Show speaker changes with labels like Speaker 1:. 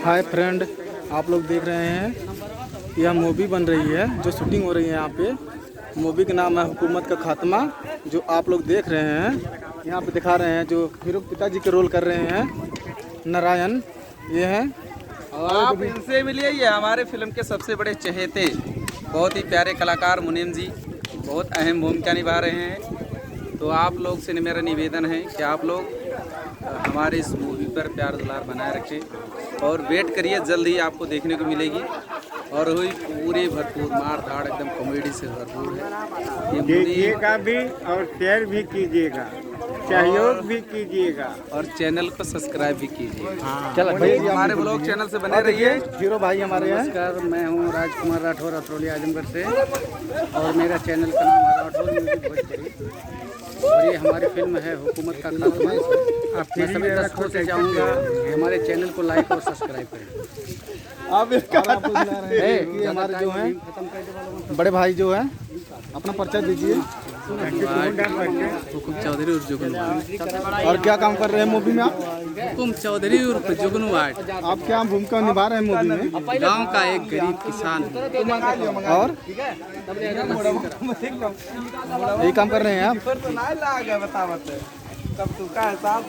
Speaker 1: Hi friend, आप लोग देख रहे हैं यह मूवी बन रही है, जो शूटिंग हो रही है यहाँ पे। मूवी का नाम है हुकूमत का खात्मा। जो आप लोग देख रहे हैं यहाँ पे दिखा रहे हैं, जो हीरो पिताजी के रोल कर रहे हैं नारायण, ये हैं। और
Speaker 2: आप इनसे मिलिए, ये हमारे फिल्म के सबसे बड़े चहेते, बहुत ही प्यारे कलाकार मुनीम जी बहुत अहम भूमिका निभा रहे हैं। तो आप लोग से मेरा निवेदन है कि आप लोग हमारे इस मूवी पर प्यार दुलार बनाए रखें और वेट करिए, जल्द ही आपको देखने को मिलेगी। और हुई पूरी भरपूर मार धाड़, एकदम कॉमेडी से भरपूर है। ये
Speaker 3: देखिएगा भी और शेयर भी कीजिएगा, सहयोग भी कीजिएगा
Speaker 2: और चैनल को सब्सक्राइब भी कीजिए।
Speaker 1: चलो भाई,
Speaker 2: हमारे ब्लॉग चैनल से बने रहिए।
Speaker 1: हीरो भाई हमारे हैं।
Speaker 4: नमस्कार, मैं हूं राजकुमार राठौर, अतरौली आजमगढ़ से, और मेरा चैनल का नाम है राठौर म्यूजिक भोजपुरी। और ये हमारी फिल्म है हुकूमत का खात्मा। आप मैं सभी दर्शकों से चाहूँगा हमारे चैनल को लाइक और सब्सक्राइब करें।
Speaker 1: आप ये हमारे जो हैं बड़े भाई जो हैं, अपना परिचय दीजिए।
Speaker 4: हुकुम चौधरी उर्फ जुगनू।
Speaker 1: और क्या काम कर रहे हैं मूवी में आप?
Speaker 4: हुकुम चौधरी उर्फ जुगनू वार्ड,
Speaker 1: आप क्या भूमिका निभा रहे हैं मूवी में?
Speaker 4: गांव का एक गरीब किसान हूं।
Speaker 1: और यही काम कर रहे हैं आप?
Speaker 2: तब तू का हिसाब